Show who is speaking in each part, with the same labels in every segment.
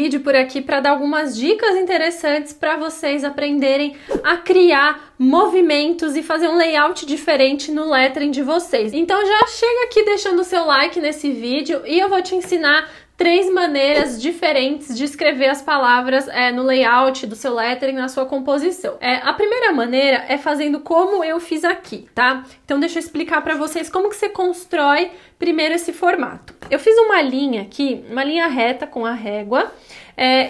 Speaker 1: vídeo por aqui para dar algumas dicas interessantes para vocês aprenderem a criar movimentos e fazer um layout diferente no lettering de vocês. Então já chega aqui deixando o seu like nesse vídeo e eu vou te ensinar 3 maneiras diferentes de escrever as palavras no layout do seu lettering, na sua composição. A primeira maneira é fazendo como eu fiz aqui, tá? Então deixa eu explicar para vocês como que você constrói primeiro esse formato. Eu fiz uma linha aqui, uma linha reta com a régua,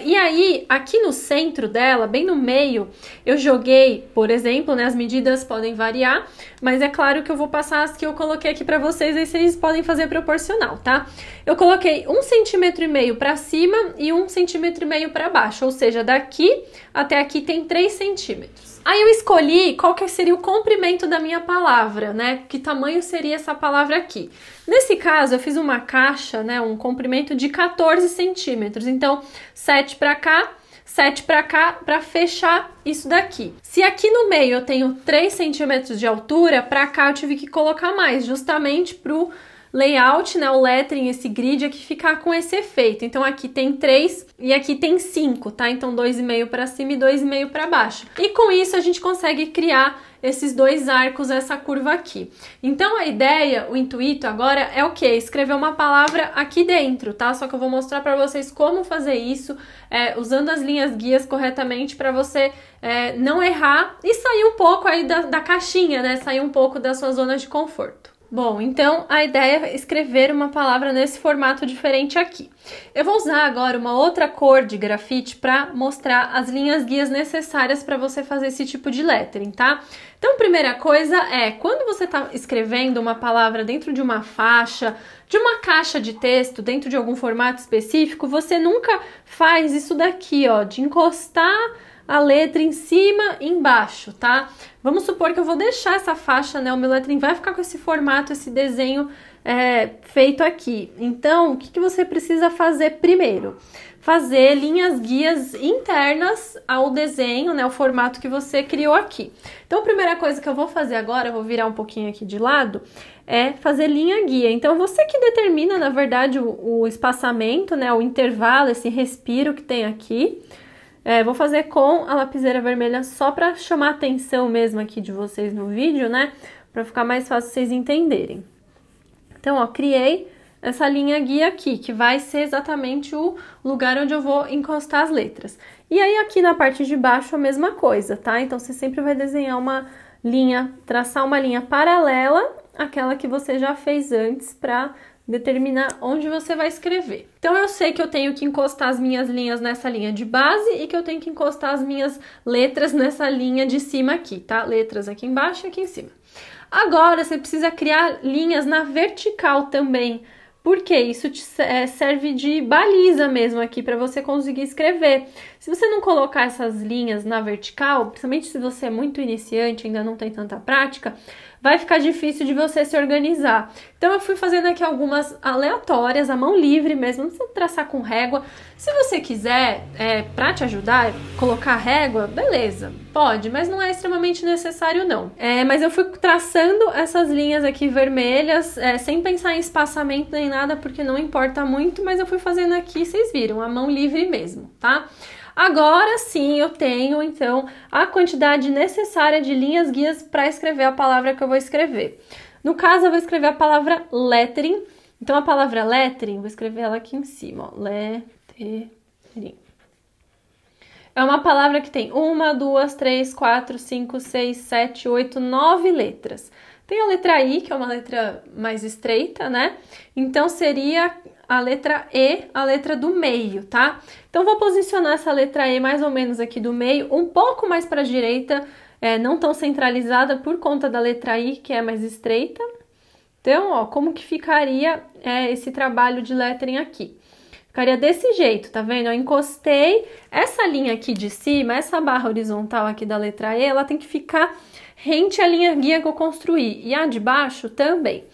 Speaker 1: e aí aqui no centro dela, bem no meio, eu joguei, por exemplo, né, as medidas podem variar, mas é claro que eu vou passar as que eu coloquei aqui para vocês, aí vocês podem fazer proporcional, tá? Eu coloquei 1,5 cm para cima e 1,5 cm para baixo, ou seja, daqui até aqui tem 3 centímetros. Aí eu escolhi qual que seria o comprimento da minha palavra, né? Que tamanho seria essa palavra aqui. Nesse caso, eu fiz uma caixa, né? Um comprimento de 14 centímetros. Então, 7 para cá, 7 para cá, para fechar isso daqui. Se aqui no meio eu tenho 3 centímetros de altura, para cá eu tive que colocar mais, justamente pro layout, né, o lettering, esse grid aqui ficar com esse efeito. Então aqui tem 3 e aqui tem 5, tá? Então 2,5 para cima e 2,5 para baixo. E com isso a gente consegue criar esses 2 arcos, essa curva aqui. Então a ideia, o intuito agora é o quê? Escrever uma palavra aqui dentro, tá? Só que eu vou mostrar para vocês como fazer isso, usando as linhas guias corretamente para você não errar e sair um pouco aí da caixinha, né? Sair um pouco da sua zona de conforto. Bom, então a ideia é escrever uma palavra nesse formato diferente aqui. Eu vou usar agora uma outra cor de grafite para mostrar as linhas guias necessárias para você fazer esse tipo de lettering, tá? Então, a primeira coisa é, quando você está escrevendo uma palavra dentro de uma faixa, de uma caixa de texto, dentro de algum formato específico, você nunca faz isso daqui, ó, de encostar a letra em cima e embaixo, tá? Vamos supor que eu vou deixar essa faixa, né? O meu lettering vai ficar com esse formato, esse desenho feito aqui. Então, o que você precisa fazer primeiro? Fazer linhas guias internas ao desenho, né? O formato que você criou aqui. Então, a primeira coisa que eu vou fazer agora, eu vou virar um pouquinho aqui de lado, é fazer linha guia. Então, você que determina, na verdade, o espaçamento, né? O intervalo, esse respiro que tem aqui. Vou fazer com a lapiseira vermelha só para chamar a atenção mesmo aqui de vocês no vídeo, né? Para ficar mais fácil vocês entenderem. Então, ó, criei essa linha guia aqui, que vai ser exatamente o lugar onde eu vou encostar as letras. E aí, aqui na parte de baixo, a mesma coisa, tá? Então, você sempre vai desenhar uma linha, traçar uma linha paralela àquela que você já fez antes para determinar onde você vai escrever. Então eu sei que eu tenho que encostar as minhas linhas nessa linha de base e que eu tenho que encostar as minhas letras nessa linha de cima aqui, tá? Letras aqui embaixo e aqui em cima. Agora você precisa criar linhas na vertical também, porque isso te serve de baliza mesmo aqui para você conseguir escrever. Se você não colocar essas linhas na vertical, principalmente se você é muito iniciante, ainda não tem tanta prática, vai ficar difícil de você se organizar. Então eu fui fazendo aqui algumas aleatórias, à mão livre mesmo, não precisa traçar com régua. Se você quiser, para te ajudar, colocar régua, beleza, pode, mas não é extremamente necessário não. Mas eu fui traçando essas linhas aqui vermelhas, sem pensar em espaçamento nem nada, porque não importa muito, mas eu fui fazendo aqui, vocês viram, à mão livre mesmo, tá? Agora sim eu tenho, então, a quantidade necessária de linhas guias para escrever a palavra que eu vou escrever. No caso, eu vou escrever a palavra lettering. Então, a palavra lettering, vou escrever ela aqui em cima, ó, lettering. É uma palavra que tem 1, 2, 3, 4, 5, 6, 7, 8, 9 letras. Tem a letra I, que é uma letra mais estreita, né? Então, seria a letra E, a letra do meio, tá? Então, vou posicionar essa letra E mais ou menos aqui do meio, um pouco mais para a direita, não tão centralizada por conta da letra I, que é mais estreita. Então, ó, como que ficaria esse trabalho de lettering aqui? Ficaria desse jeito, tá vendo? Eu encostei essa linha aqui de cima, essa barra horizontal aqui da letra E, ela tem que ficar rente à linha guia que eu construí, e a de baixo também.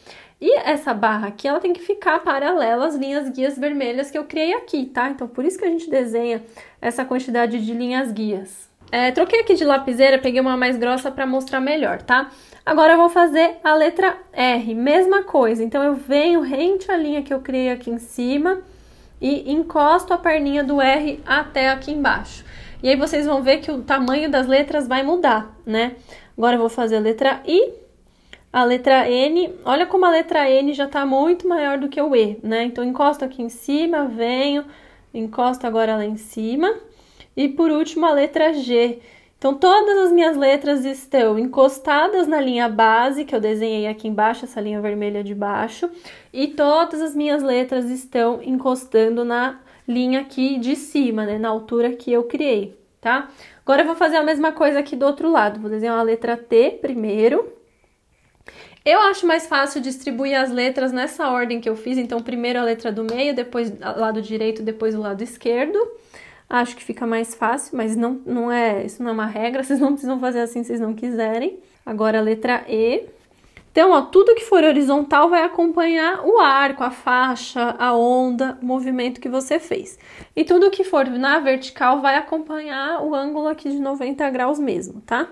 Speaker 1: E essa barra aqui, ela tem que ficar paralela às linhas guias vermelhas que eu criei aqui, tá? Então, por isso que a gente desenha essa quantidade de linhas guias. Troquei aqui de lapiseira, peguei uma mais grossa para mostrar melhor, tá? Agora eu vou fazer a letra R, mesma coisa. Então, eu venho rente à linha que eu criei aqui em cima, e encosto a perninha do R até aqui embaixo. E aí vocês vão ver que o tamanho das letras vai mudar, né? Agora eu vou fazer a letra I, a letra N. Olha como a letra N já tá muito maior do que o E, né? Então, encosto aqui em cima, venho, encosto agora lá em cima. E por último, a letra G. Então, todas as minhas letras estão encostadas na linha base, que eu desenhei aqui embaixo, essa linha vermelha de baixo. E todas as minhas letras estão encostando na linha aqui de cima, né? Na altura que eu criei, tá? Agora, eu vou fazer a mesma coisa aqui do outro lado. Vou desenhar a letra T primeiro. Eu acho mais fácil distribuir as letras nessa ordem que eu fiz. Então, primeiro a letra do meio, depois o lado direito, depois o lado esquerdo. Acho que fica mais fácil, mas isso não é uma regra, vocês não precisam fazer assim se vocês não quiserem. Agora a letra E. Então, ó, tudo que for horizontal vai acompanhar o arco, a faixa, a onda, o movimento que você fez. E tudo que for na vertical vai acompanhar o ângulo aqui de 90 graus mesmo, tá?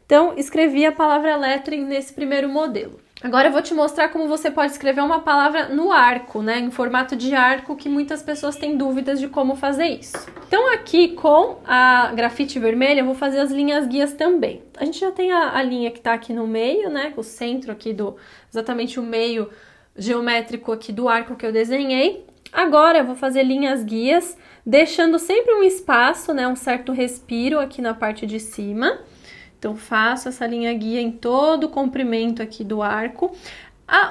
Speaker 1: Então, escrevi a palavra lettering nesse primeiro modelo. Agora eu vou te mostrar como você pode escrever uma palavra no arco, né? Em formato de arco, que muitas pessoas têm dúvidas de como fazer isso. Então aqui com a grafite vermelha eu vou fazer as linhas guias também. A gente já tem a linha que tá aqui no meio, né? O centro aqui exatamente o meio geométrico aqui do arco que eu desenhei. Agora eu vou fazer linhas guias, deixando sempre um espaço, né? Um certo respiro aqui na parte de cima. Então, faço essa linha guia em todo o comprimento aqui do arco.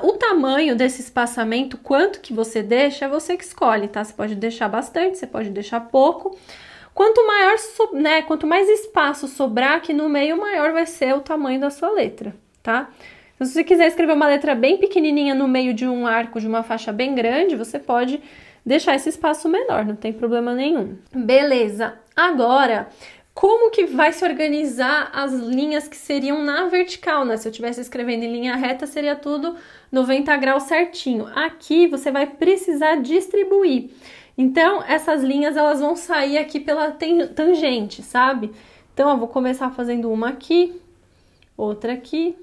Speaker 1: O tamanho desse espaçamento, quanto que você deixa, é você que escolhe, tá? Você pode deixar bastante, você pode deixar pouco. Quanto maior, né, quanto mais espaço sobrar aqui no meio, maior vai ser o tamanho da sua letra, tá? Então, se você quiser escrever uma letra bem pequenininha no meio de um arco, de uma faixa bem grande, você pode deixar esse espaço menor, não tem problema nenhum. Beleza, agora... Como que vai se organizar as linhas que seriam na vertical, né? Se eu estivesse escrevendo em linha reta, seria tudo 90 graus certinho. Aqui você vai precisar distribuir. Então, essas linhas, elas vão sair aqui pela tangente, sabe? Então, eu vou começar fazendo uma aqui, outra aqui,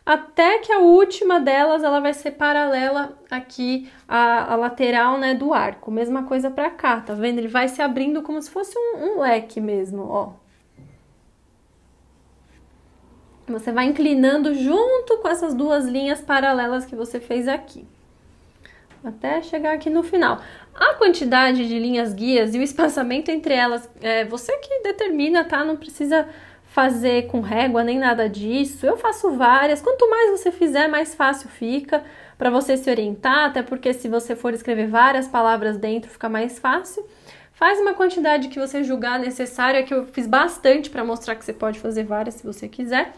Speaker 1: até que a última delas, ela vai ser paralela aqui à lateral, né, do arco. Mesma coisa pra cá, tá vendo? Ele vai se abrindo como se fosse um leque mesmo, ó. Você vai inclinando junto com essas duas linhas paralelas que você fez aqui. Até chegar aqui no final. A quantidade de linhas guias e o espaçamento entre elas, você que determina, tá? Não precisa... fazer com régua, nem nada disso. Eu faço várias. Quanto mais você fizer, mais fácil fica para você se orientar, até porque se você for escrever várias palavras dentro, fica mais fácil. Faz uma quantidade que você julgar necessária, que eu fiz bastante para mostrar que você pode fazer várias se você quiser.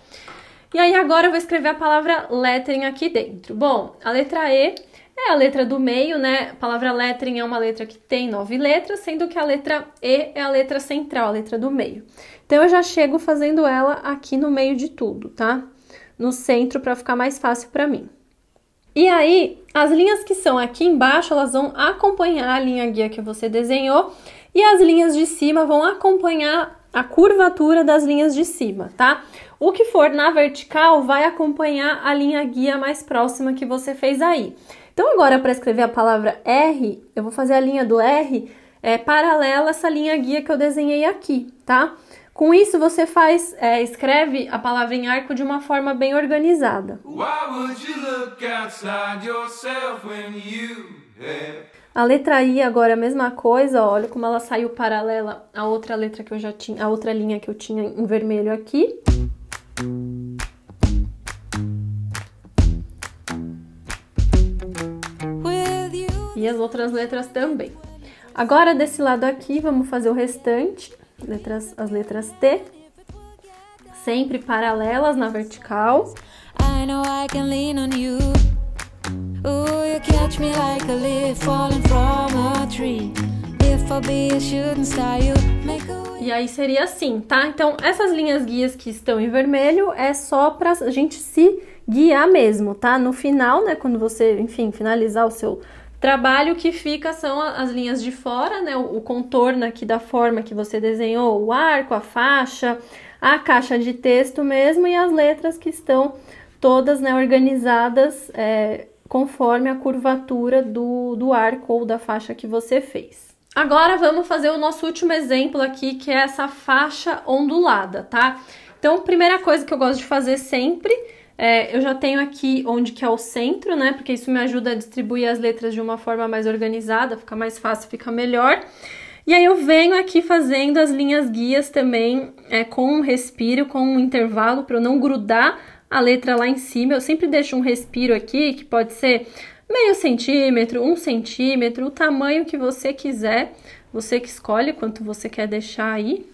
Speaker 1: E aí agora eu vou escrever a palavra lettering aqui dentro. Bom, a letra E é a letra do meio, né? A palavra lettering é uma letra que tem 9 letras, sendo que a letra E é a letra central, a letra do meio. Então, eu já chego fazendo ela aqui no meio de tudo, tá? No centro, para ficar mais fácil para mim. E aí, as linhas que são aqui embaixo, elas vão acompanhar a linha guia que você desenhou. E as linhas de cima vão acompanhar a curvatura das linhas de cima, tá? O que for na vertical vai acompanhar a linha guia mais próxima que você fez aí. Então, agora, para escrever a palavra R, eu vou fazer a linha do R paralela a essa linha guia que eu desenhei aqui, tá? Com isso, você escreve a palavra em arco de uma forma bem organizada. A letra I agora é a mesma coisa, ó, olha como ela saiu paralela à outra letra que eu já tinha, a outra linha que eu tinha em vermelho aqui. E as outras letras também. Agora, desse lado aqui, vamos fazer o restante. As letras T, sempre paralelas na vertical. E aí seria assim, tá? Então, essas linhas guias que estão em vermelho é só pra gente se guiar mesmo, tá? No final, né, quando você, enfim, finalizar o seu trabalho, que fica são as linhas de fora, né, o contorno aqui da forma que você desenhou, o arco, a faixa, a caixa de texto mesmo e as letras que estão todas, né, organizadas conforme a curvatura do arco ou da faixa que você fez. Agora vamos fazer o nosso último exemplo aqui, que é essa faixa ondulada, tá? Então, primeira coisa que eu gosto de fazer sempre, eu já tenho aqui onde que é o centro, né? Porque isso me ajuda a distribuir as letras de uma forma mais organizada, fica mais fácil, fica melhor. E aí eu venho aqui fazendo as linhas guias também, com um respiro, com um intervalo, para eu não grudar a letra lá em cima. Eu sempre deixo um respiro aqui, que pode ser meio centímetro, 1 centímetro, o tamanho que você quiser. Você que escolhe quanto você quer deixar aí.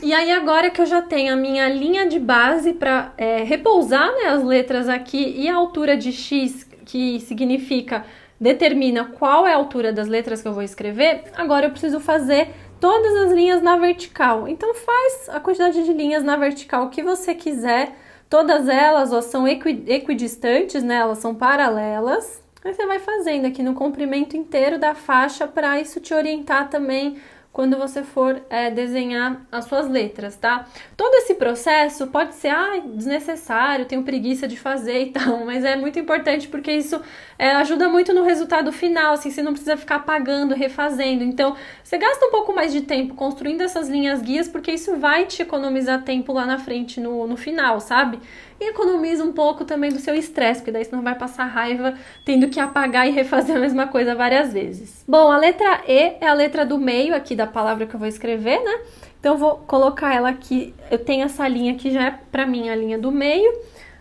Speaker 1: E aí agora que eu já tenho a minha linha de base para repousar, né, as letras aqui e a altura de X, que significa, determina qual é a altura das letras que eu vou escrever, agora eu preciso fazer todas as linhas na vertical. Então faz a quantidade de linhas na vertical que você quiser, todas elas ó, são equidistantes, né, elas são paralelas. Aí você vai fazendo aqui no comprimento inteiro da faixa para isso te orientar também quando você for desenhar as suas letras, tá? Todo esse processo pode ser desnecessário, tenho preguiça de fazer e tal, mas é muito importante porque isso ajuda muito no resultado final, assim, você não precisa ficar apagando, refazendo. Então, você gasta um pouco mais de tempo construindo essas linhas guias, porque isso vai te economizar tempo lá na frente, no final, sabe? E economiza um pouco também do seu estresse, porque daí você não vai passar raiva tendo que apagar e refazer a mesma coisa várias vezes. Bom, a letra E é a letra do meio aqui da palavra que eu vou escrever, né? Então, eu vou colocar ela aqui, eu tenho essa linha que já é pra mim a linha do meio,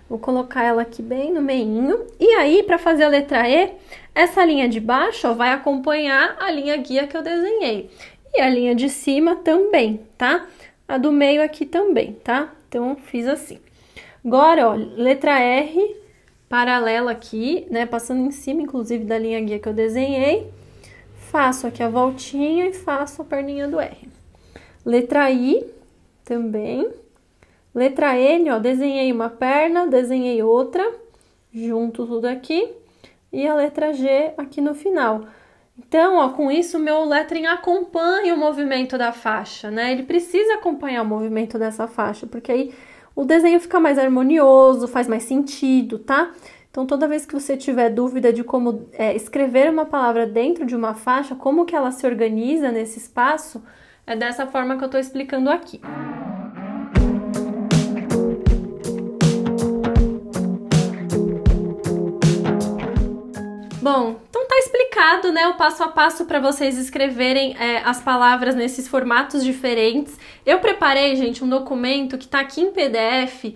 Speaker 1: vou colocar ela aqui bem no meinho. E aí, pra fazer a letra E, essa linha de baixo, ó, vai acompanhar a linha guia que eu desenhei. E a linha de cima também, tá? A do meio aqui também, tá? Então, fiz assim. Agora, ó, letra R, paralela aqui, né, passando em cima, inclusive, da linha guia que eu desenhei. Faço aqui a voltinha e faço a perninha do R. Letra I, também. Letra N, ó, desenhei uma perna, desenhei outra, junto tudo aqui. E a letra G aqui no final. Então, ó, com isso, o meu lettering acompanha o movimento da faixa, né? Ele precisa acompanhar o movimento dessa faixa, porque aí o desenho fica mais harmonioso, faz mais sentido, tá? Então, toda vez que você tiver dúvida de como escrever uma palavra dentro de uma faixa, como que ela se organiza nesse espaço, é dessa forma que eu tô explicando aqui. Bom, então tá explicado, né, o passo a passo para vocês escreverem as palavras nesses formatos diferentes. Eu preparei, gente, um documento que tá aqui em PDF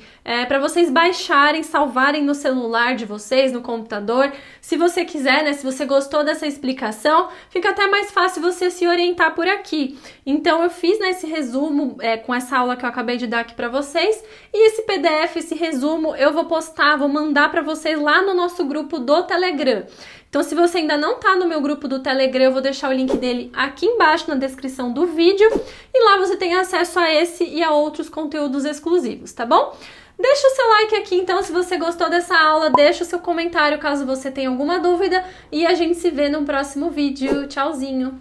Speaker 1: para vocês baixarem, salvarem no celular de vocês, no computador. Se você quiser, né, se você gostou dessa explicação, fica até mais fácil você se orientar por aqui. Então eu fiz, né, esse resumo com essa aula que eu acabei de dar aqui para vocês, e esse PDF, esse resumo, eu vou postar, vou mandar para vocês lá no nosso grupo do Telegram. Então, se você ainda não tá no meu grupo do Telegram, eu vou deixar o link dele aqui embaixo na descrição do vídeo. E lá você tem acesso a esse e a outros conteúdos exclusivos, tá bom? Deixa o seu like aqui, então, se você gostou dessa aula. Deixa o seu comentário caso você tenha alguma dúvida. E a gente se vê no próximo vídeo. Tchauzinho!